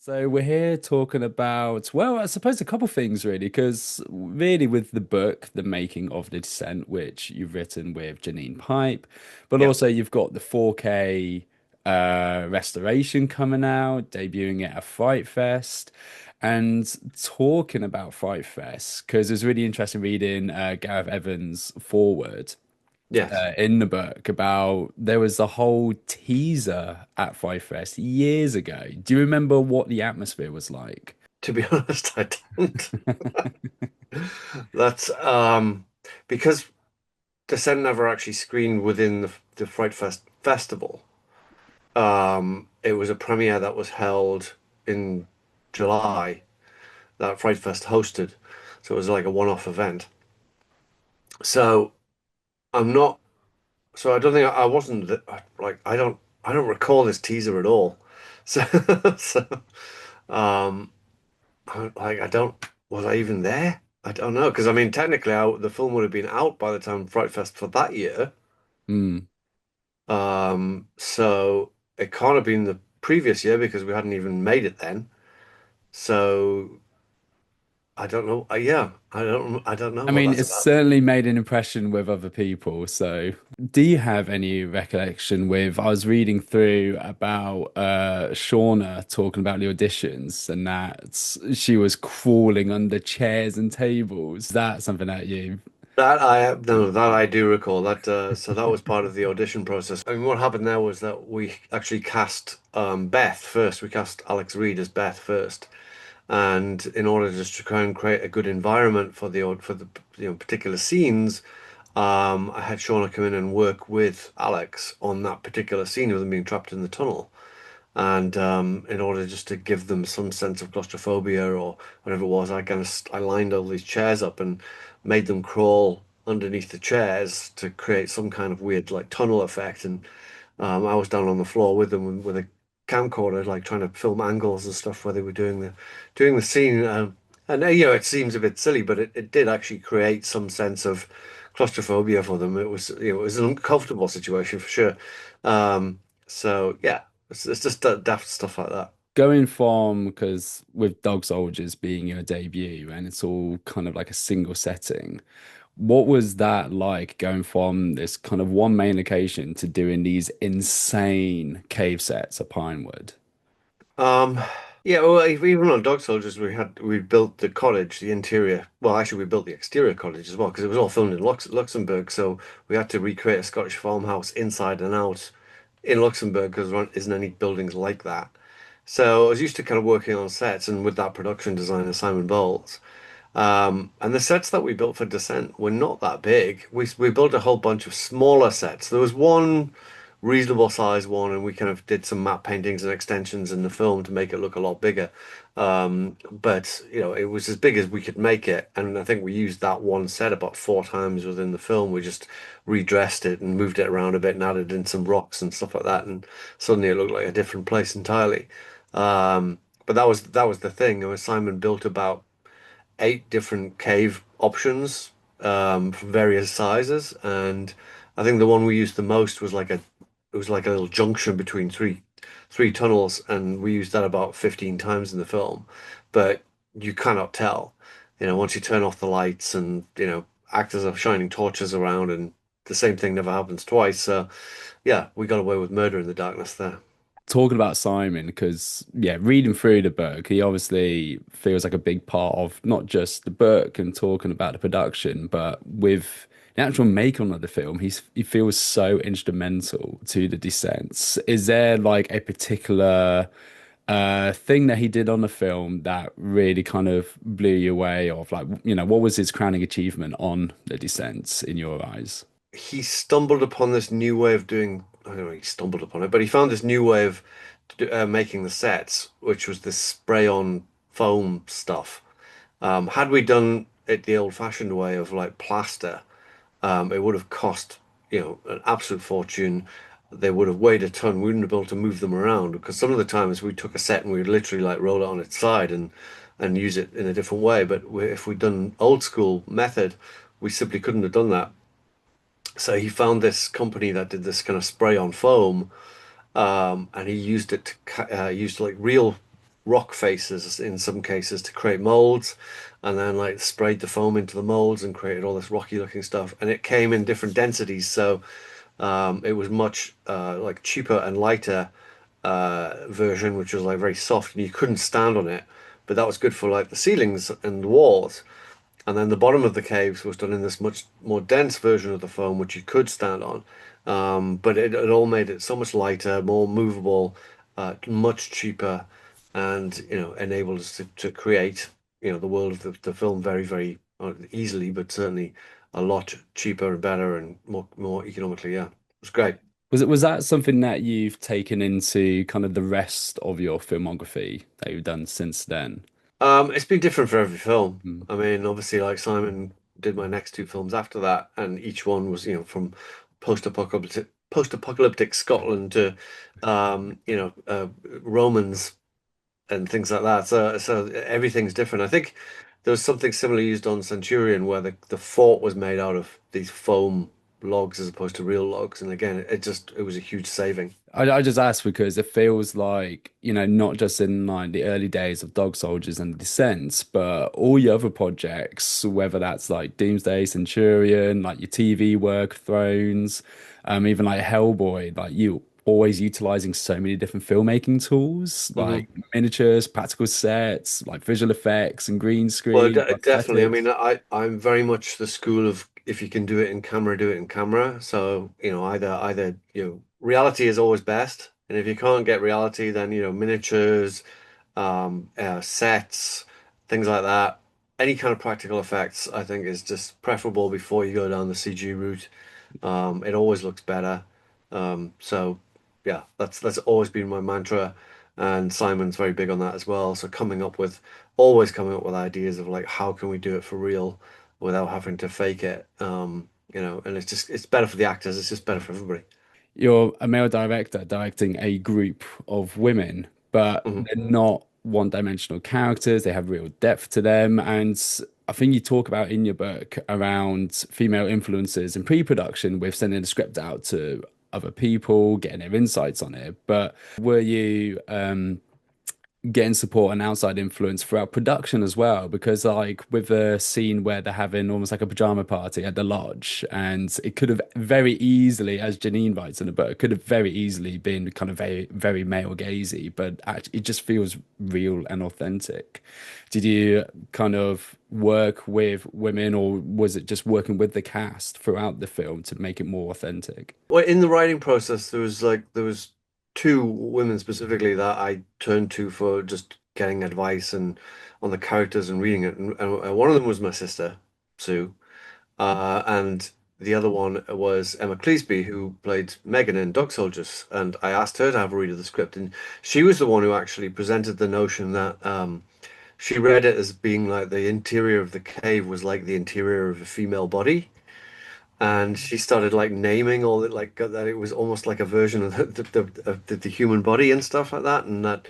So we're here talking about, well, I suppose a couple things really, because really with the book, The Making of the Descent, which you've written with Janine Pipe, but Yeah. also you've got the 4K restoration coming out, debuting at a Fright Fest, and talking about Fright Fest, because it was really interesting reading Gareth Evans' forward Yes. in the book about there was a whole teaser at Five Fest years ago. Do you remember what the atmosphere was like? To be honest, I don't. That's because Descent never actually screened within the Fright Festival. It was a premiere that was held in July that Fright Fest hosted. So it was like a one-off event. So I'm not. So I don't think I wasn't like I don't recall this teaser at all. So so um. Like I don't was I even there? I don't know because I mean technically the film would have been out by the time Fright Fest for that year. Hmm. So it can't have been the previous year because we hadn't even made it then. So I don't know. Yeah, I don't know I what mean, that's it's about. certainly made an impression with other people. So, do you have any recollection with? I was reading through about Shauna talking about the auditions and that she was crawling under chairs and tables. Is that something that you? That I no, that I do recall. That so that was part of the audition process. I mean, what happened there was that we actually cast Beth first. We cast Alex Reed as Beth first. And in order just to try and create a good environment for the particular scenes, I had Shauna come in and work with Alex on that particular scene of them being trapped in the tunnel. And in order just to give them some sense of claustrophobia or whatever it was, I lined all these chairs up and made them crawl underneath the chairs to create some kind of weird like tunnel effect. And I was down on the floor with them with a camcorder, like trying to film angles and stuff where they were doing the scene. And it seems a bit silly, but it did actually create some sense of claustrophobia for them. It was an uncomfortable situation for sure. So yeah, it's just daft stuff like that. Going from because with Dog Soldiers being your debut and it's all kind of like a single setting, what was that like going from this kind of one main location to doing these insane cave sets at Pinewood? Um, yeah, well, even on Dog Soldiers, we built the cottage, the interior. Well, actually, we built the exterior cottage as well because it was all filmed in Luxembourg. So we had to recreate a Scottish farmhouse inside and out in Luxembourg because there isn't any buildings like that. So I was used to kind of working on sets and with that production designer Simon Bowles. And the sets that we built for Descent were not that big. We built a whole bunch of smaller sets. There was one reasonable size one, and we kind of did some matte paintings and extensions in the film to make it look a lot bigger. But it was as big as we could make it, and I think we used that one set about four times within the film. We just redressed it and moved it around a bit and added in some rocks and stuff like that, and suddenly it looked like a different place entirely. But that was the thing. Simon built about eight different cave options for various sizes, and I think the one we used the most was it was like a little junction between three tunnels, and we used that about 15 times in the film. But you cannot tell, once you turn off the lights and actors are shining torches around, and the same thing never happens twice. So yeah, we got away with murder in the darkness there. Talking about Simon, because yeah, reading through the book, he obviously feels like a big part of not just the book and talking about the production, but with the actual making of the film, he feels so instrumental to the descents. Is there like a particular thing that he did on the film that really kind of blew you away of like, what was his crowning achievement on the descents in your eyes? He stumbled upon this new way of doing. I don't know, he stumbled upon it, but he found this new way of making the sets, which was this spray-on foam stuff. Had we done it the old-fashioned way of like plaster, it would have cost, an absolute fortune. They would have weighed a ton. We wouldn't have been able to move them around because some of the times we took a set and we'd literally like roll it on its side and use it in a different way. But if we'd done old school method, we simply couldn't have done that. So he found this company that did this kind of spray on foam, and he used it to used like rock faces in some cases to create molds, and then like sprayed the foam into the molds and created all this rocky looking stuff. And it came in different densities, so it was much like cheaper and lighter version, which was like very soft and you couldn't stand on it. But that was good for like the ceilings and the walls. And then the bottom of the caves was done in this much more dense version of the foam, which you could stand on. But it all made it so much lighter, more movable, much cheaper, and enabled us to create the world of the film very, very easily, but certainly a lot cheaper and better and more economically. Yeah, it was great. Was that something that you've taken into kind of the rest of your filmography that you've done since then? It's been different for every film. Mm. I mean, obviously, like Simon did my next two films after that, and each one was, from post-apocalyptic Scotland to, Romans and things like that. So everything's different. I think there was something similar used on Centurion where the fort was made out of these foam logs as opposed to real logs, and again, it was a huge saving. I just asked because it feels like, not just in like the early days of Dog Soldiers and the Descent, but all your other projects, whether that's like Doomsday, Centurion, like your TV work, Thrones, even like Hellboy, like you always utilizing so many different filmmaking tools, like Mhm. miniatures, practical sets, like visual effects and green Well, screen, definitely. I mean, prosthetics. I'm very much the school of if you can do it in camera, do it in camera. So, either reality is always best, and if you can't get reality, then miniatures, sets, things like that. Any kind of practical effects, I think, is just preferable before you go down the CG route. It always looks better. So yeah, that's always been my mantra, and Simon's very big on that as well. So always coming up with ideas of like how can we do it for real without having to fake it. And it's better for the actors. It's just better for everybody. You're a male director directing a group of women, but Mhm. they're not one-dimensional characters. They have real depth to them. And I think you talk about in your book around female influences in pre-production with sending the script out to other people, getting their insights on it. But were you getting support and outside influence throughout production as well, because like with a scene where they're having almost like a pajama party at the lodge, and it could have very easily, as Janine writes in the book, could have very easily been kind of very, very male gazy, but actually it just feels real and authentic. Did you kind of work with women, or was it just working with the cast throughout the film to make it more authentic? Well, in the writing process, there was two women specifically that I turned to for just getting advice and on the characters and reading it. And one of them was my sister, Sue, and the other one was Emma Cleesby, who played Megan in Dog Soldiers. And I asked her to have a read of the script, and she was the one who actually presented the notion that she read it as being like the interior of the cave was like the interior of a female body. And she started like naming all it like that it was almost like a version of the human body and stuff like that, and that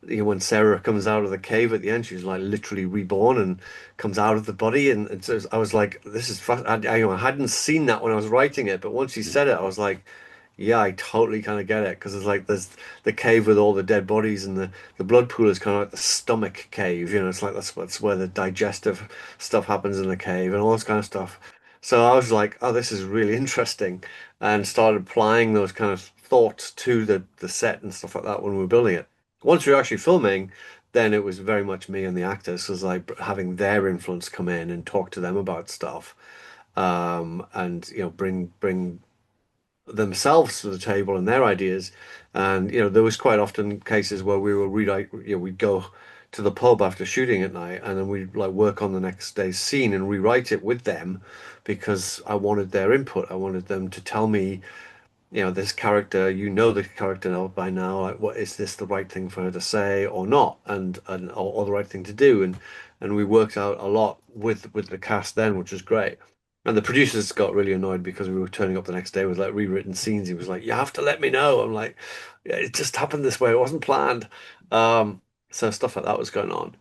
when Sarah comes out of the cave at the end, she's like literally reborn and comes out of the body. And so I was like, this is fast. I hadn't seen that when I was writing it, but once she said it, I was like, yeah, I totally kind of get it because it's like there's the cave with all the dead bodies, and the blood pool is kind of like the stomach cave. It's like that's where the digestive stuff happens in the cave and all this kind of stuff. So I was like, oh, this is really interesting, and started applying those kind of thoughts to the set and stuff like that when we were building it. Once we were actually filming, then it was very much me and the actors, because like having their influence come in and talk to them about stuff, and bring themselves to the table and their ideas. And there was quite often cases where we were rewrite, we'd go to the pub after shooting at night, and then we'd like work on the next day's scene and rewrite it with them because I wanted their input. I wanted them to tell me this character, the character now by now, like, what is this the right thing for her to say or not, or the right thing to do, and we worked out a lot with the cast then, which was great. And the producers got really annoyed because we were turning up the next day with like rewritten scenes. He was like, "You have to let me know." I'm like, "Yeah, it just happened this way. It wasn't planned." So stuff like that was going on.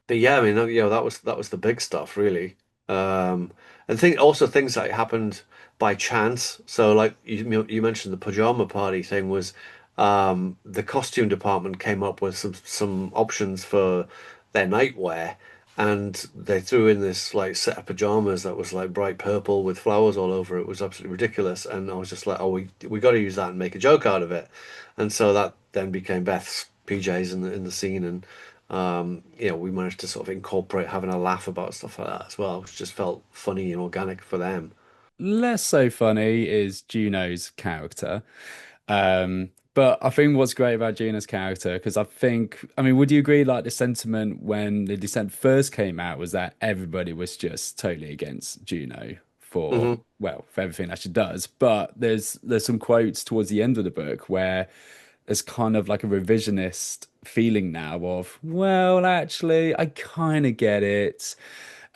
But yeah, I mean, that was the big stuff, really. Um, and things that happened by chance. So like you mentioned the pajama party thing was the costume department came up with some options for their nightwear, and they threw in this like set of pajamas that was like bright purple with flowers all over it. It was absolutely ridiculous, and I was just like, oh, we got to use that and make a joke out of it, and so that then became Beth's PJs in the scene, and we managed to sort of incorporate having a laugh about stuff like that as well, which just felt funny and organic for them. Less so funny is Juno's character. But I think what's great about Juno's character, because I mean, would you agree like the sentiment when The Descent first came out was that everybody was just totally against Juno for, Hmm. well, for everything that she does. But there's some quotes towards the end of the book where there's kind of like a revisionist feeling now of, well, actually, I kind of get it.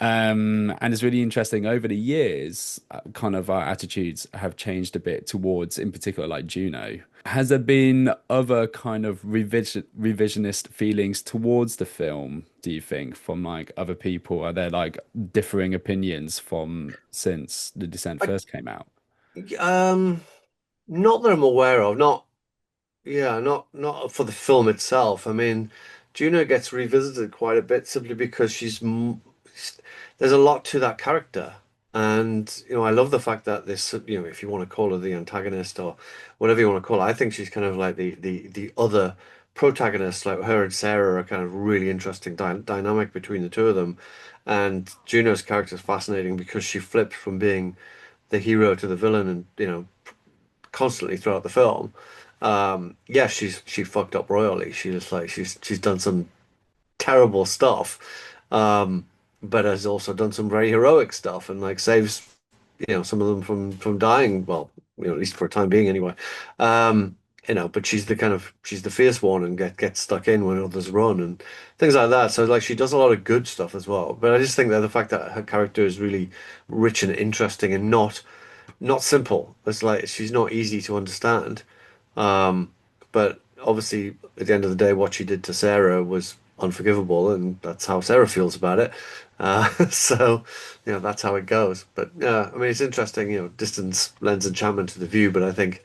And it's really interesting over the years, kind of our attitudes have changed a bit towards, in particular, like Juno. Has there been other kind of revisionist feelings towards the film, do you think, from like other people? Are there like differing opinions from since The Descent I, first came out? um, not that I'm aware of. Not for the film itself. I mean, Juno gets revisited quite a bit simply because there's a lot to that character, and I love the fact that this, if you want to call her the antagonist or whatever you want to call her, I think she's kind of like the other protagonist. Like her and Sarah are kind of really interesting dynamic between the two of them, and Juno's character is fascinating because she flips from being the hero to the villain, and constantly throughout the film. Yeah, she fucked up royally. She's done some terrible stuff, um, but has also done some very heroic stuff and like saves some of them from dying. Well, at least for a time being anyway. Um, but she's the fierce one and gets stuck in when others run and things like that. So like she does a lot of good stuff as well. But I just think that the fact that her character is really rich and interesting and not simple. It's like she's not easy to understand. Um, but obviously, at the end of the day, what she did to Sarah was unforgivable, and that's how Sarah feels about it. So, that's how it goes. But yeah, I mean, it's interesting. Distance lends enchantment to the view, but I think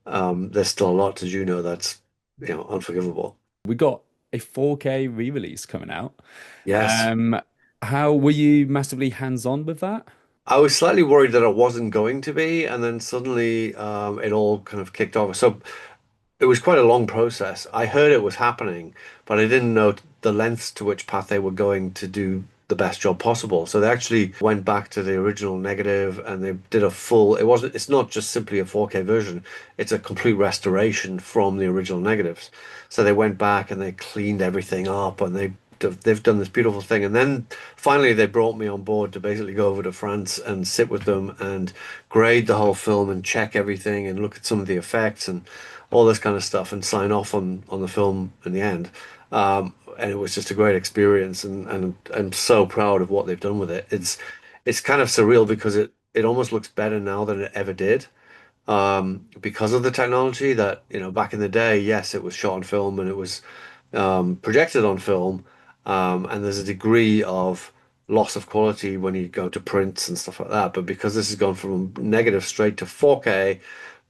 there's still a lot to Juno that's unforgivable. We got a 4K re-release coming out. Yes. Um, how were you massively hands-on with that? I was slightly worried that it wasn't going to be, and then suddenly it all kind of kicked off. So it was quite a long process. I heard it was happening, but I didn't know the lengths to which path they were going to do the best job possible. So they actually went back to the original negative and they did a full, it's not just simply a 4K version, it's a complete restoration from the original negatives. So they went back and they cleaned everything up and they've done this beautiful thing. And then finally they brought me on board to basically go over to France and sit with them and grade the whole film and check everything and look at some of the effects and all this kind of stuff and sign off on the film in the end. And it was just a great experience, and I'm so proud of what they've done with it. It's kind of surreal because it almost looks better now than it ever did, because of the technology that, back in the day, yes, it was shot on film and it was projected on film, and there's a degree of loss of quality when you go to prints and stuff like that. But because this has gone from negative straight to 4K,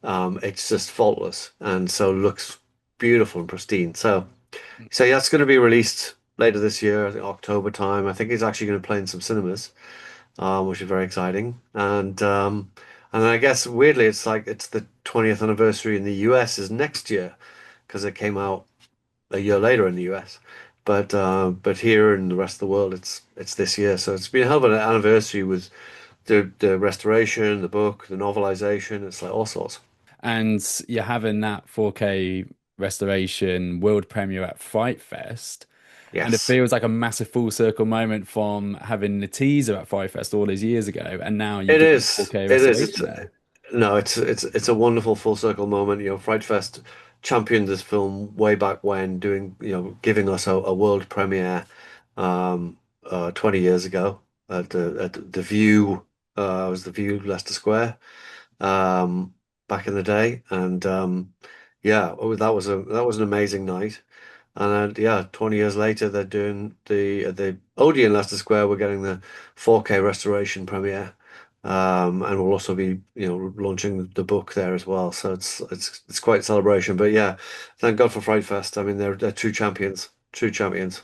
it's just faultless and so looks beautiful and pristine. So yeah, it's going to be released later this year, I think October time. I think it's actually going to play in some cinemas, which is very exciting. And then I guess weirdly, it's like it's the 20th anniversary in the US is next year because it came out a year later in the US. But here in the rest of the world, it's this year. So it's been a hell of an anniversary with the restoration, the book, the novelization. It's like all sorts. And you're having that 4K restoration world premiere at Fright Fest. And it Yes. feels like a massive full circle moment from having the teaser at Fright Fest all those years ago. And now you It get a is. 4K It is. It's restoration there. no. It's a wonderful full circle moment. Fright Fest championed this film way back when, doing giving us a world premiere, 20 years ago at the View. Was the View Leicester Square, um, back in the day, and yeah, that was an amazing night. And yeah, 20 years later, they're doing the Odeon Leicester Square. We're getting the 4K restoration premiere. And we'll also be, launching the book there as well. So it's quite a celebration. But yeah, thank God for Fright Fest. I mean, they're true champions, true champions.